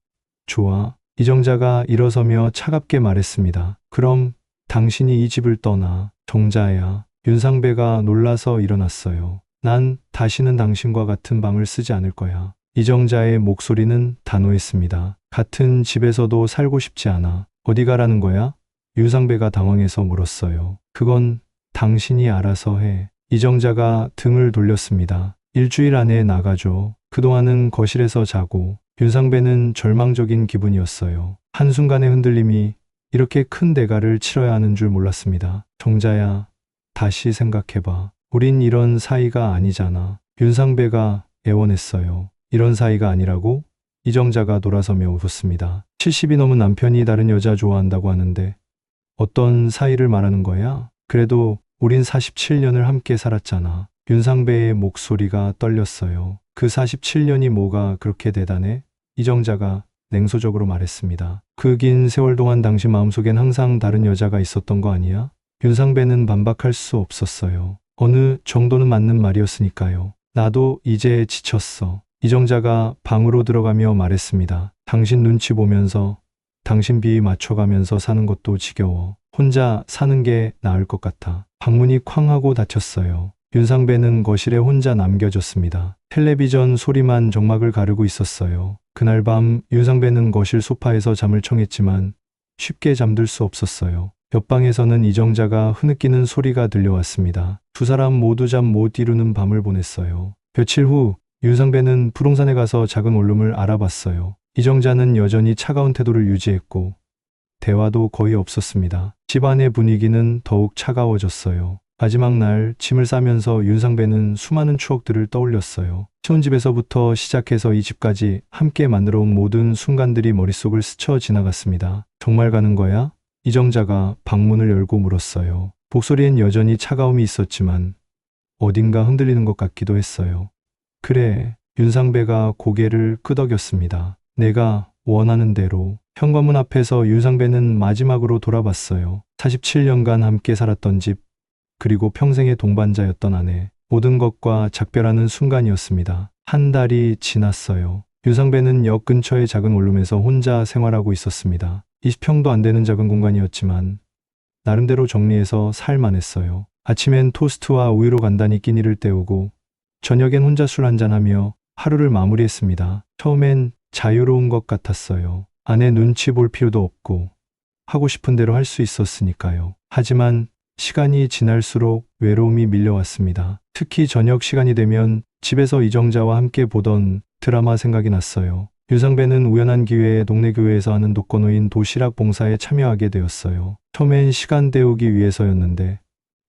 좋아. 이정자가 일어서며 차갑게 말했습니다. 그럼 당신이 이 집을 떠나. 정자야. 윤상배가 놀라서 일어났어요. 난 다시는 당신과 같은 방을 쓰지 않을 거야. 이정자의 목소리는 단호했습니다. 같은 집에서도 살고 싶지 않아. 어디 가라는 거야? 윤상배가 당황해서 물었어요. 그건 당신이 알아서 해. 이정자가 등을 돌렸습니다. 일주일 안에 나가줘. 그동안은 거실에서 자고. 윤상배는 절망적인 기분이었어요. 한순간의 흔들림이 이렇게 큰 대가를 치러야 하는 줄 몰랐습니다. 정자야, 다시 생각해봐. 우린 이런 사이가 아니잖아. 윤상배가 애원했어요. 이런 사이가 아니라고? 이정자가 돌아서며 웃었습니다. 70이 넘은 남편이 다른 여자 좋아한다고 하는데 어떤 사이를 말하는 거야? 그래도 우린 47년을 함께 살았잖아. 윤상배의 목소리가 떨렸어요. 그 47년이 뭐가 그렇게 대단해? 이정자가 냉소적으로 말했습니다. 그 긴 세월 동안 당신 마음속엔 항상 다른 여자가 있었던 거 아니야? 윤상배는 반박할 수 없었어요. 어느 정도는 맞는 말이었으니까요. 나도 이제 지쳤어. 이정자가 방으로 들어가며 말했습니다. 당신 눈치 보면서, 당신 비위 맞춰가면서 사는 것도 지겨워. 혼자 사는 게 나을 것 같아. 방문이 쾅 하고 닫혔어요. 윤상배는 거실에 혼자 남겨졌습니다. 텔레비전 소리만 정막을 가르고 있었어요. 그날 밤 윤상배는 거실 소파에서 잠을 청했지만 쉽게 잠들 수 없었어요. 옆방에서는 이정자가 흐느끼는 소리가 들려왔습니다. 두 사람 모두 잠 못 이루는 밤을 보냈어요. 며칠 후 윤상배는 부동산에 가서 작은 원룸을 알아봤어요. 이정자는 여전히 차가운 태도를 유지했고 대화도 거의 없었습니다. 집안의 분위기는 더욱 차가워졌어요. 마지막 날 짐을 싸면서 윤상배는 수많은 추억들을 떠올렸어요. 신혼집에서부터 시작해서 이 집까지 함께 만들어 온 모든 순간들이 머릿속을 스쳐 지나갔습니다. 정말 가는 거야? 이정자가 방문을 열고 물었어요. 목소리엔 여전히 차가움이 있었지만 어딘가 흔들리는 것 같기도 했어요. 그래, 윤상배가 고개를 끄덕였습니다. 내가 원하는 대로. 현관문 앞에서 윤상배는 마지막으로 돌아봤어요. 47년간 함께 살았던 집, 그리고 평생의 동반자였던 아내. 모든 것과 작별하는 순간이었습니다. 한 달이 지났어요. 윤상배는 역 근처의 작은 원룸에서 혼자 생활하고 있었습니다. 20평도 안 되는 작은 공간이었지만 나름대로 정리해서 살만했어요. 아침엔 토스트와 우유로 간단히 끼니를 때우고 저녁엔 혼자 술 한잔하며 하루를 마무리했습니다. 처음엔 자유로운 것 같았어요. 아내 눈치 볼 필요도 없고 하고 싶은 대로 할 수 있었으니까요. 하지만 시간이 지날수록 외로움이 밀려왔습니다. 특히 저녁 시간이 되면 집에서 이정자와 함께 보던 드라마 생각이 났어요. 윤상배는 우연한 기회에 동네 교회에서 하는 독거노인 도시락 봉사에 참여하게 되었어요. 처음엔 시간 때우기 위해서였는데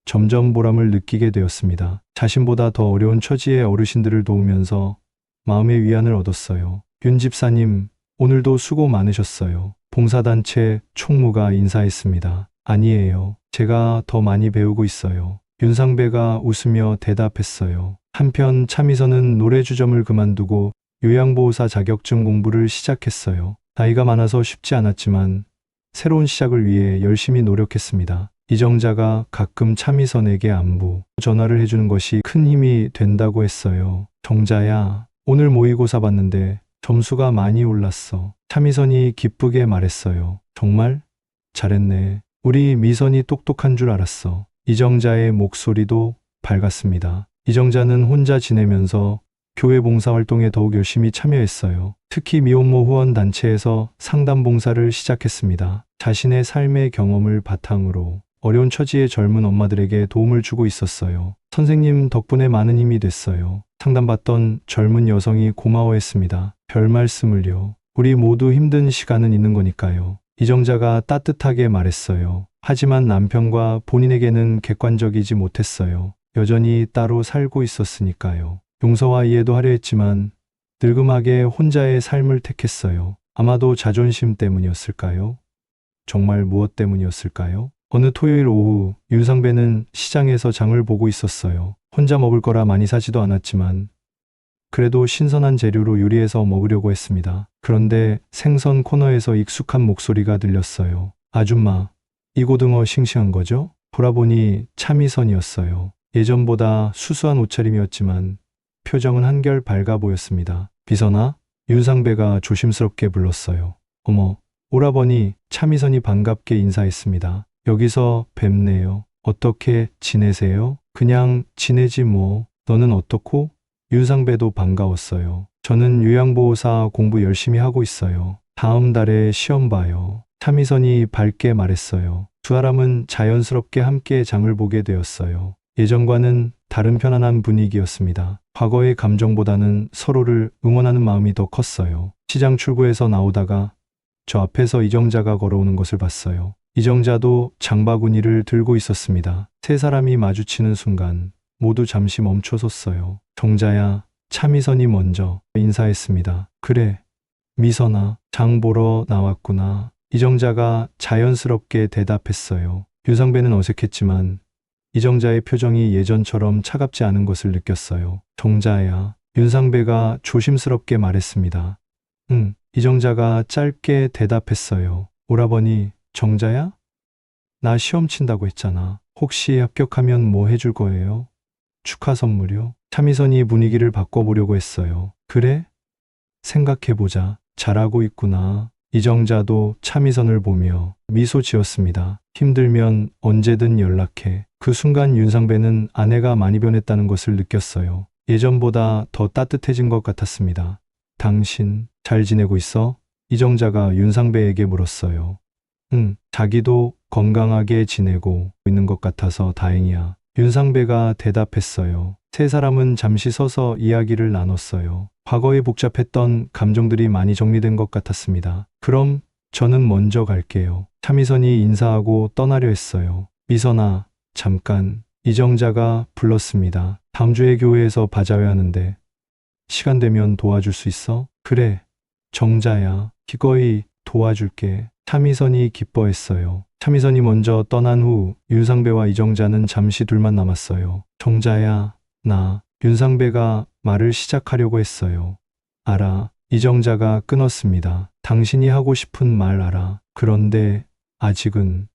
점점 보람을 느끼게 되었습니다. 자신보다 더 어려운 처지의 어르신들을 도우면서 마음의 위안을 얻었어요. 윤 집사님, 오늘도 수고 많으셨어요. 봉사단체 총무가 인사했습니다. 아니에요. 제가 더 많이 배우고 있어요. 윤상배가 웃으며 대답했어요. 한편 차미선은 노래주점을 그만두고 요양보호사 자격증 공부를 시작했어요. 나이가 많아서 쉽지 않았지만 새로운 시작을 위해 열심히 노력했습니다. 이정자가 가끔 차미선에게 안부 전화를 해주는 것이 큰 힘이 된다고 했어요. 정자야, 오늘 모의고사 봤는데 점수가 많이 올랐어. 차미선이 기쁘게 말했어요. 정말? 잘했네. 우리 미선이 똑똑한 줄 알았어. 이정자의 목소리도 밝았습니다. 이정자는 혼자 지내면서 교회 봉사활동에 더욱 열심히 참여했어요. 특히 미혼모 후원 단체에서 상담 봉사를 시작했습니다. 자신의 삶의 경험을 바탕으로 어려운 처지의 젊은 엄마들에게 도움을 주고 있었어요. 선생님 덕분에 많은 힘이 됐어요. 상담받던 젊은 여성이 고마워했습니다. 별 말씀을요. 우리 모두 힘든 시간은 있는 거니까요. 이정자가 따뜻하게 말했어요. 하지만 남편과 본인에게는 객관적이지 못했어요. 여전히 따로 살고 있었으니까요. 용서와 이해도 하려 했지만 늙음하게 혼자의 삶을 택했어요. 아마도 자존심 때문이었을까요? 정말 무엇 때문이었을까요? 어느 토요일 오후 윤상배는 시장에서 장을 보고 있었어요. 혼자 먹을 거라 많이 사지도 않았지만 그래도 신선한 재료로 요리해서 먹으려고 했습니다. 그런데 생선 코너에서 익숙한 목소리가 들렸어요. 아줌마, 이 고등어 싱싱한 거죠? 돌아보니 차미선이었어요. 예전보다 수수한 옷차림이었지만 표정은 한결 밝아 보였습니다. 미선아? 윤상배가 조심스럽게 불렀어요. 어머, 오라버니. 차미선이 반갑게 인사했습니다. 여기서 뵙네요. 어떻게 지내세요? 그냥 지내지 뭐. 너는 어떻고? 윤상배도 반가웠어요. 저는 요양보호사 공부 열심히 하고 있어요. 다음 달에 시험 봐요. 차미선이 밝게 말했어요. 두 사람은 자연스럽게 함께 장을 보게 되었어요. 예전과는 다른 편안한 분위기였습니다. 과거의 감정보다는 서로를 응원하는 마음이 더 컸어요. 시장 출구에서 나오다가 저 앞에서 이정자가 걸어오는 것을 봤어요. 이정자도 장바구니를 들고 있었습니다. 세 사람이 마주치는 순간 모두 잠시 멈춰섰어요. 정자야, 차미선이 먼저 인사했습니다. 그래, 미선아, 장 보러 나왔구나. 이정자가 자연스럽게 대답했어요. 윤상배는 어색했지만 이정자의 표정이 예전처럼 차갑지 않은 것을 느꼈어요. 정자야, 윤상배가 조심스럽게 말했습니다. 응, 이정자가 짧게 대답했어요. 오라버니, 정자야? 나 시험 친다고 했잖아. 혹시 합격하면 뭐 해줄 거예요? 축하 선물이요? 차미선이 분위기를 바꿔보려고 했어요. 그래? 생각해보자. 잘하고 있구나. 이정자도 차미선을 보며 미소 지었습니다. 힘들면 언제든 연락해. 그 순간 윤상배는 아내가 많이 변했다는 것을 느꼈어요. 예전보다 더 따뜻해진 것 같았습니다. 당신 잘 지내고 있어? 이정자가 윤상배에게 물었어요. 자기도 건강하게 지내고 있는 것 같아서 다행이야. 윤상배가 대답했어요. 세 사람은 잠시 서서 이야기를 나눴어요. 과거에 복잡했던 감정들이 많이 정리된 것 같았습니다. 그럼 저는 먼저 갈게요. 차미선이 인사하고 떠나려 했어요. 미선아, 잠깐. 이정자가 불렀습니다. 다음 주에 교회에서 바자회 하는데 시간 되면 도와줄 수 있어? 그래, 정자야. 기꺼이 도와줄게. 차미선이 기뻐했어요. 차미선이 먼저 떠난 후 윤상배와 이정자는 잠시 둘만 남았어요. 정자야, 나. 윤상배가 말을 시작하려고 했어요. 알아. 이정자가 끊었습니다. 당신이 하고 싶은 말 알아. 그런데 아직은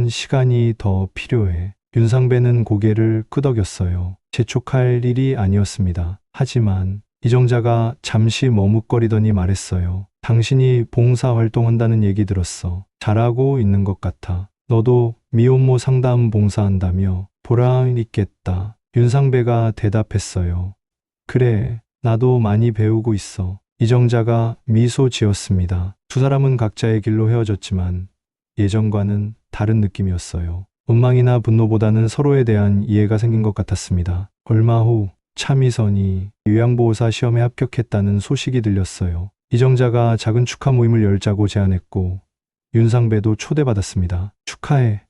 시간이 더 필요해. 윤상배는 고개를 끄덕였어요. 재촉할 일이 아니었습니다. 하지만 이정자가 잠시 머뭇거리더니 말했어요. 당신이 봉사활동한다는 얘기 들었어. 잘하고 있는 것 같아. 너도 미혼모 상담 봉사한다며 보람 있겠다. 윤상배가 대답했어요. 그래, 나도 많이 배우고 있어. 이정자가 미소 지었습니다. 두 사람은 각자의 길로 헤어졌지만 예전과는 다른 느낌이었어요. 원망이나 분노보다는 서로에 대한 이해가 생긴 것 같았습니다. 얼마 후 차미선이 요양보호사 시험에 합격했다는 소식이 들렸어요. 이정자가 작은 축하 모임을 열자고 제안했고 윤상배도 초대받았습니다. 축하해.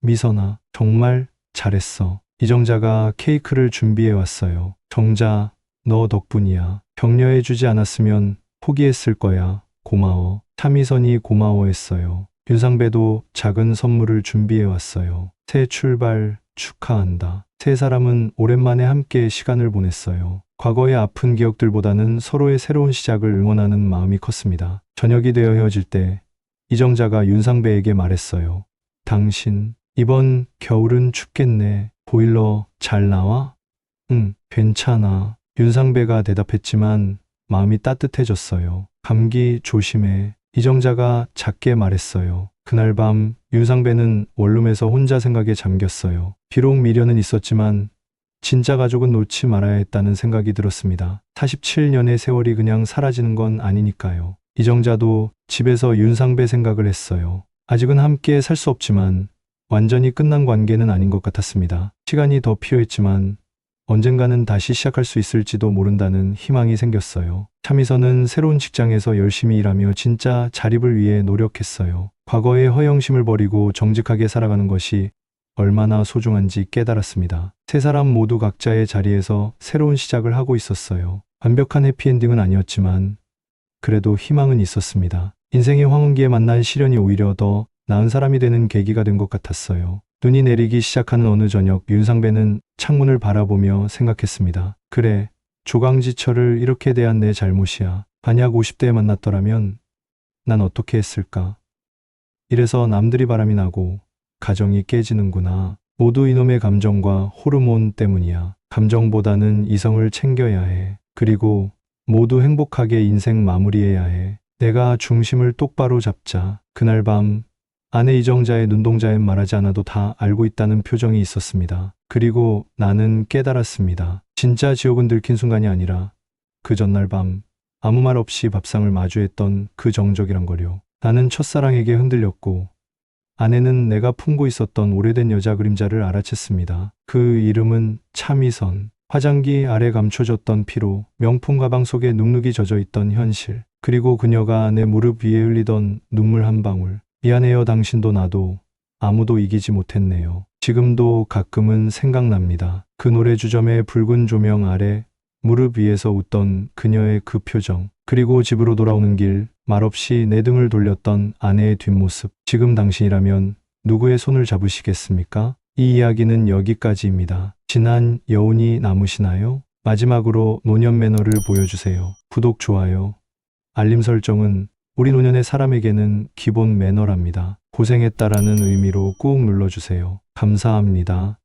미선아, 정말 잘했어. 이정자가 케이크를 준비해 왔어요. 정자, 너 덕분이야. 격려해주지 않았으면 포기했을 거야. 고마워. 차미선이 고마워했어요. 윤상배도 작은 선물을 준비해 왔어요. 새 출발 축하한다. 세 사람은 오랜만에 함께 시간을 보냈어요. 과거의 아픈 기억들보다는 서로의 새로운 시작을 응원하는 마음이 컸습니다. 저녁이 되어 헤어질 때 이정자가 윤상배에게 말했어요. 당신, 이번 겨울은 춥겠네. 보일러 잘 나와? 응, 괜찮아. 윤상배가 대답했지만 마음이 따뜻해졌어요. 감기 조심해. 이정자가 작게 말했어요. 그날 밤 윤상배는 원룸에서 혼자 생각에 잠겼어요. 비록 미련은 있었지만 진짜 가족은 놓지 말아야 했다는 생각이 들었습니다. 47년의 세월이 그냥 사라지는 건 아니니까요. 이정자도 집에서 윤상배 생각을 했어요. 아직은 함께 살 수 없지만 완전히 끝난 관계는 아닌 것 같았습니다. 시간이 더 필요했지만 언젠가는 다시 시작할 수 있을지도 모른다는 희망이 생겼어요. 차미선은 새로운 직장에서 열심히 일하며 진짜 자립을 위해 노력했어요. 과거의 허영심을 버리고 정직하게 살아가는 것이 얼마나 소중한지 깨달았습니다. 세 사람 모두 각자의 자리에서 새로운 시작을 하고 있었어요. 완벽한 해피엔딩은 아니었지만 그래도 희망은 있었습니다. 인생의 황혼기에 만난 시련이 오히려 더 나은 사람이 되는 계기가 된 것 같았어요. 눈이 내리기 시작하는 어느 저녁 윤상배는 창문을 바라보며 생각했습니다. 그래, 조강지철을 이렇게 대한 내 잘못이야. 만약 50대에 만났더라면 난 어떻게 했을까? 이래서 남들이 바람이 나고 가정이 깨지는구나. 모두 이놈의 감정과 호르몬 때문이야. 감정보다는 이성을 챙겨야 해. 그리고 모두 행복하게 인생 마무리해야 해. 내가 중심을 똑바로 잡자. 그날 밤 아내 이정자의 눈동자엔 말하지 않아도 다 알고 있다는 표정이 있었습니다. 그리고 나는 깨달았습니다. 진짜 지옥은 들킨 순간이 아니라 그 전날 밤 아무 말 없이 밥상을 마주했던 그 정적이란 거요. 나는 첫사랑에게 흔들렸고 아내는 내가 품고 있었던 오래된 여자 그림자를 알아챘습니다. 그 이름은 차미선. 화장기 아래 감춰졌던 피로, 명품 가방 속에 눅눅이 젖어있던 현실, 그리고 그녀가 내 무릎 위에 흘리던 눈물 한 방울. 미안해요. 당신도 나도 아무도 이기지 못했네요. 지금도 가끔은 생각납니다. 그 노래 주점의 붉은 조명 아래 무릎 위에서 웃던 그녀의 그 표정, 그리고 집으로 돌아오는 길 말없이 내 등을 돌렸던 아내의 뒷모습. 지금 당신이라면 누구의 손을 잡으시겠습니까? 이 이야기는 여기까지입니다. 지난 여운이 남으시나요? 마지막으로 노년 매너를 보여주세요. 구독, 좋아요, 알림 설정은 우리 노년의 사람에게는 기본 매너랍니다. 고생했다라는 의미로 꾹 눌러주세요. 감사합니다.